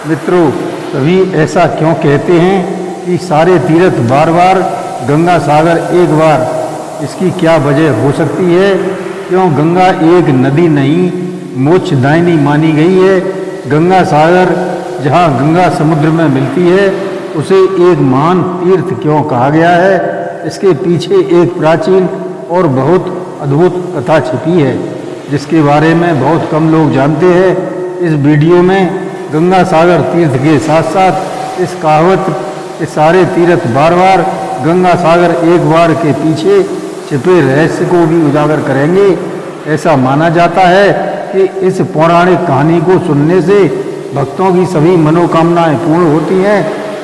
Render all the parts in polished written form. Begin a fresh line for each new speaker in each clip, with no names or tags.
मित्रों, सभी ऐसा क्यों कहते हैं कि सारे तीर्थ बार बार, गंगा सागर एक बार? इसकी क्या वजह हो सकती है? क्यों गंगा एक नदी नहीं, मोक्षदायिनी मानी गई है? गंगा सागर जहाँ गंगा समुद्र में मिलती है, उसे एक महान तीर्थ क्यों कहा गया है? इसके पीछे एक प्राचीन और बहुत अद्भुत कथा छिपी है, जिसके बारे में बहुत कम लोग जानते हैं। इस वीडियो में गंगा सागर तीर्थ के साथ साथ इस कहावत के सारे तीर्थ बार बार, गंगा सागर एक बार के पीछे छिपे रहस्य को भी उजागर करेंगे। ऐसा माना जाता है कि इस पौराणिक कहानी को सुनने से भक्तों की सभी मनोकामनाएं पूर्ण होती हैं।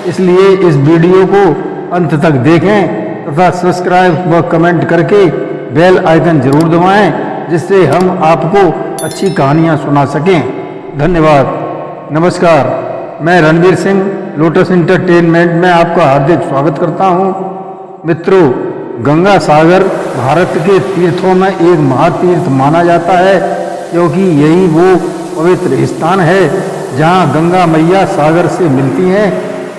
इसलिए इस वीडियो को अंत तक देखें तथा सब्सक्राइब व कमेंट करके बेल आइकन जरूर दबाएं, जिससे हम आपको अच्छी कहानियां सुना सकें। धन्यवाद। नमस्कार, मैं रणवीर सिंह लोटस एंटरटेनमेंट में आपका हार्दिक स्वागत करता हूं। मित्रों, गंगा सागर भारत के तीर्थों में एक महातीर्थ माना जाता है, क्योंकि यही वो पवित्र स्थान है जहां गंगा मैया सागर से मिलती हैं।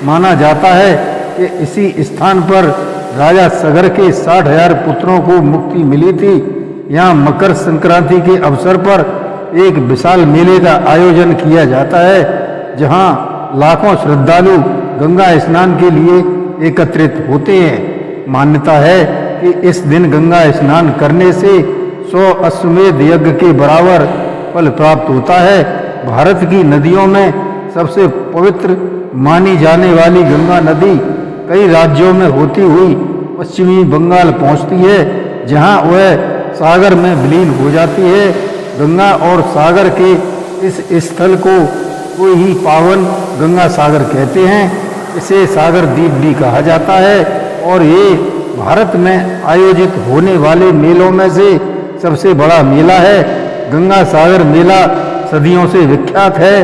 माना जाता है कि इसी स्थान पर राजा सगर के 60,000 पुत्रों को मुक्ति मिली थी। यहाँ मकर संक्रांति के अवसर पर एक विशाल मेले का आयोजन किया जाता है, जहाँ लाखों श्रद्धालु गंगा स्नान के लिए एकत्रित होते हैं। मान्यता है कि इस दिन गंगा स्नान करने से 100 अश्वमेध यज्ञ के बराबर फल प्राप्त होता है। भारत की नदियों में सबसे पवित्र मानी जाने वाली गंगा नदी कई राज्यों में होती हुई पश्चिमी बंगाल पहुंचती है, जहां वह सागर में विलीन हो जाती है। गंगा और सागर के इस स्थल को कोई ही पावन गंगा सागर कहते हैं। इसे सागर द्वीप भी कहा जाता है और ये भारत में आयोजित होने वाले मेलों में से सबसे बड़ा मेला है। गंगा सागर मेला सदियों से विख्यात है।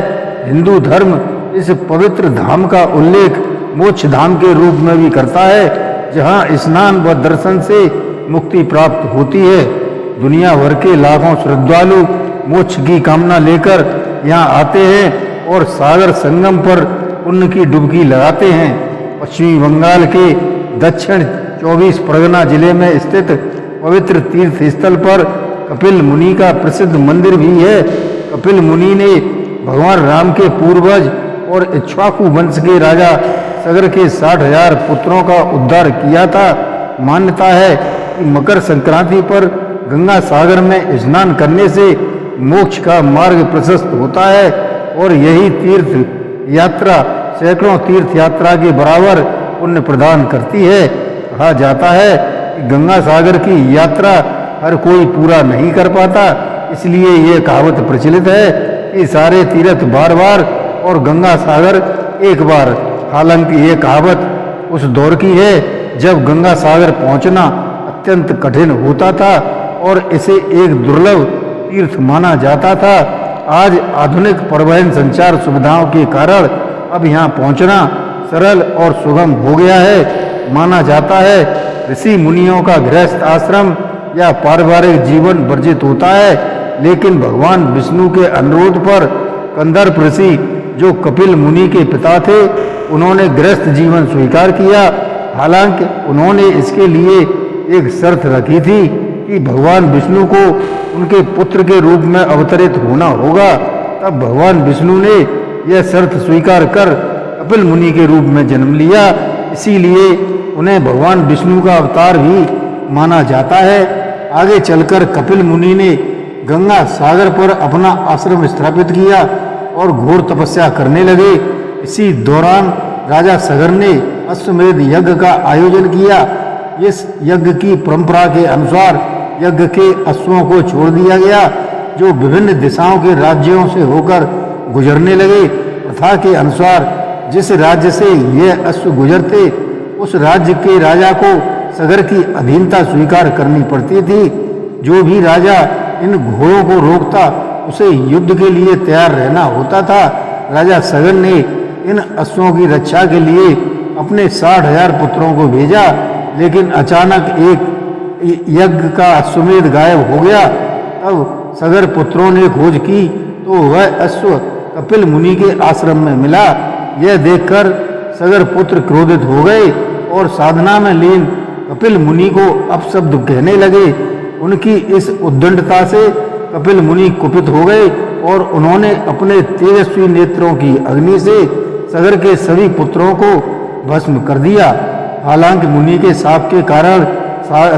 हिंदू धर्म इस पवित्र धाम का उल्लेख मोक्ष धाम के रूप में भी करता है, जहां स्नान व दर्शन से मुक्ति प्राप्त होती है। दुनिया भर के लाखों श्रद्धालु मोक्ष की कामना लेकर यहाँ आते हैं और सागर संगम पर पुण्य की डुबकी लगाते हैं। पश्चिमी बंगाल के दक्षिण 24 परगना जिले में स्थित पवित्र तीर्थ स्थल पर कपिल मुनि का प्रसिद्ध मंदिर भी है। कपिल मुनि ने भगवान राम के पूर्वज और इक्ष्वाकु वंश के राजा सगर के 60,000 पुत्रों का उद्धार किया था। मान्यता है कि मकर संक्रांति पर गंगा सागर में स्नान करने से मोक्ष का मार्ग प्रशस्त होता है और यही तीर्थ यात्रा सैकड़ों तीर्थ यात्रा के बराबर पुण्य प्रदान करती है। कहा जाता है कि गंगा सागर की यात्रा हर कोई पूरा नहीं कर पाता, इसलिए ये कहावत प्रचलित है कि सारे तीर्थ बार बार और गंगा सागर एक बार। हालांकि ये कहावत उस दौर की है जब गंगा सागर पहुंचना अत्यंत कठिन होता था और इसे एक दुर्लभ तीर्थ माना जाता था। आज आधुनिक परिवहन संचार सुविधाओं के कारण अब यहाँ पहुँचना सरल और सुगम हो गया है। माना जाता है ऋषि मुनियों का गृहस्थ आश्रम या पारिवारिक जीवन वर्जित होता है, लेकिन भगवान विष्णु के अनुरोध पर कंदर्प ऋषि, जो कपिल मुनि के पिता थे, उन्होंने गृहस्थ जीवन स्वीकार किया। हालांकि उन्होंने इसके लिए एक शर्त रखी थी कि भगवान विष्णु को उनके पुत्र के रूप में अवतरित होना होगा। तब भगवान विष्णु ने यह शर्त स्वीकार कर कपिल मुनि के रूप में जन्म लिया। इसीलिए उन्हें भगवान विष्णु का अवतार भी माना जाता है। आगे चलकर कपिल मुनि ने गंगा सागर पर अपना आश्रम स्थापित किया और घोर तपस्या करने लगे। इसी दौरान राजा सगर ने अश्वमेध यज्ञ का आयोजन किया। इस यज्ञ की परंपरा के अनुसार यज्ञ के अश्वों को छोड़ दिया गया, जो विभिन्न दिशाओं के राज्यों से होकर गुजरने लगे। प्रथा के अनुसार जिस राज्य से ये अश्व गुजरते, उस राज्य के राजा को सगर की अधीनता स्वीकार करनी पड़ती थी। जो भी राजा इन घोड़ों को रोकता, उसे युद्ध के लिए तैयार रहना होता था। राजा सगर ने इन अश्वों की रक्षा के लिए अपने 60,000 पुत्रों को भेजा, लेकिन अचानक एक यज्ञ का अश्वमेध गायब हो गया। तब सगर पुत्रों ने खोज की तो वह अश्व कपिल मुनि के आश्रम में मिला। यह देखकर सगर पुत्र क्रोधित हो गए और साधना में लीन कपिल मुनि को अपशब्द कहने लगे। उनकी इस उद्दंडता से कपिल मुनि कुपित हो गए और उन्होंने अपने तेजस्वी नेत्रों की अग्नि से सगर के सभी पुत्रों को भस्म कर दिया। हालांकि मुनि के शाप के कारण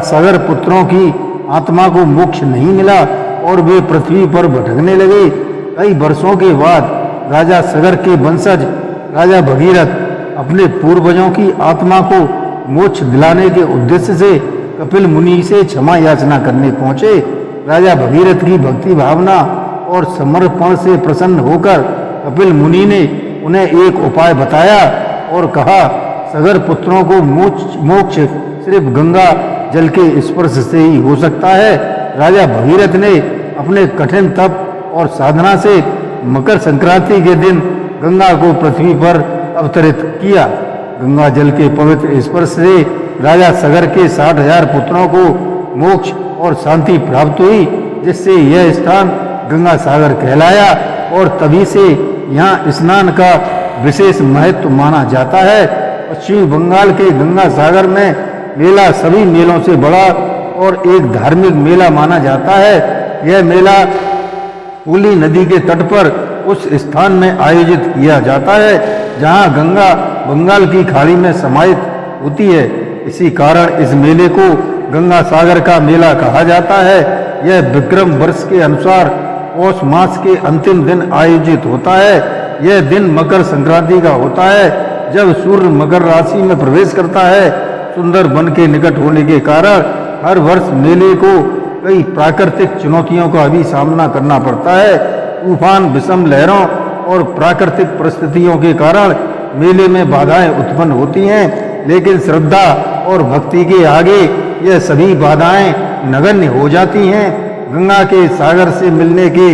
सगर पुत्रों की आत्मा को मोक्ष नहीं मिला और वे पृथ्वी पर भटकने लगे। कई वर्षों के बाद राजा सगर के वंशज राजा भगीरथ अपने पूर्वजों की आत्मा को मोक्ष दिलाने के उद्देश्य से कपिल मुनि से क्षमा याचना करने पहुंचे। राजा भगीरथ की भक्ति भावना और समर्पण से प्रसन्न होकर कपिल मुनि ने उन्हें एक उपाय बताया और कहा, सगर पुत्रों को मोक्ष सिर्फ गंगा जल के स्पर्श से ही हो सकता है। राजा भगीरथ ने अपने कठिन तप और साधना से मकर संक्रांति के दिन गंगा को पृथ्वी पर अवतरित किया। गंगा जल के पवित्र स्पर्श से राजा सगर के 60,000 पुत्रों को मोक्ष और शांति प्राप्त हुई, जिससे यह स्थान गंगा सागर कहलाया और तभी से यहाँ स्नान का विशेष महत्व माना जाता है। पश्चिम बंगाल के गंगा सागर में मेला सभी मेलों से बड़ा और एक धार्मिक मेला माना जाता है। यह मेला फूली नदी के तट पर उस स्थान में आयोजित किया जाता है जहां गंगा बंगाल की खाड़ी में समाहित होती है। इसी कारण इस मेले को गंगा सागर का मेला कहा जाता है। यह विक्रम वर्ष के अनुसार पौष मास के अंतिम दिन आयोजित होता है। यह दिन मकर संक्रांति का होता है, जब सूर्य मकर राशि में प्रवेश करता है। सुंदर वन के निकट होने के कारण हर वर्ष मेले को कई प्राकृतिक चुनौतियों का भी सामना करना पड़ता है। तूफान, विषम लहरों और प्राकृतिक परिस्थितियों के कारण मेले में बाधाएं उत्पन्न होती हैं, लेकिन श्रद्धा और भक्ति के आगे यह सभी बाधाएं नगण्य हो जाती हैं। गंगा के सागर से मिलने के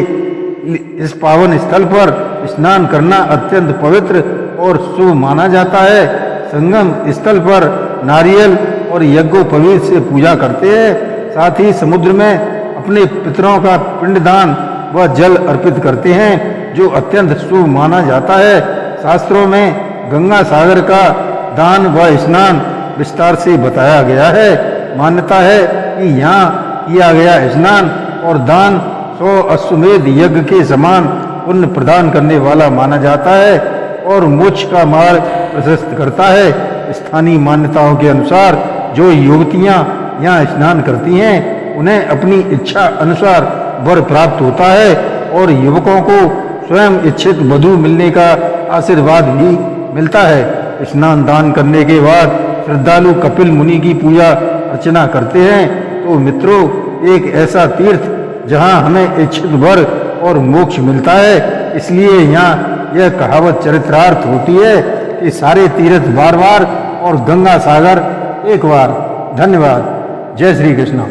इस पावन स्थल पर स्नान करना अत्यंत पवित्र और शुभ माना जाता है। संगम स्थल पर नारियल और यज्ञोपवीत से पूजा करते हैं। साथ ही समुद्र में अपने पितरों का पिंडदान व जल अर्पित करते हैं, जो अत्यंत शुभ माना जाता है। शास्त्रों में गंगा सागर का दान व स्नान विस्तार से बताया गया है। मान्यता है कि यहाँ किया गया स्नान और दान 100 अश्वमेध यज्ञ के समान पुण्य प्रदान करने वाला माना जाता है और मोक्ष का मार्ग प्रशस्त करता है। स्थानीय मान्यताओं के अनुसार जो युवतियां यहाँ स्नान करती हैं, उन्हें अपनी इच्छा अनुसार वर प्राप्त होता है और युवकों को स्वयं इच्छित वधू मिलने का आशीर्वाद भी मिलता है। स्नान दान करने के बाद श्रद्धालु कपिल मुनि की पूजा अर्चना करते हैं। तो मित्रों, एक ऐसा तीर्थ जहाँ हमें इच्छित वर और मोक्ष मिलता है, इसलिए यहाँ यह कहावत चरितार्थ होती है कि सारे तीर्थ बार बार और गंगा सागर एक बार। धन्यवाद। जय श्री कृष्ण।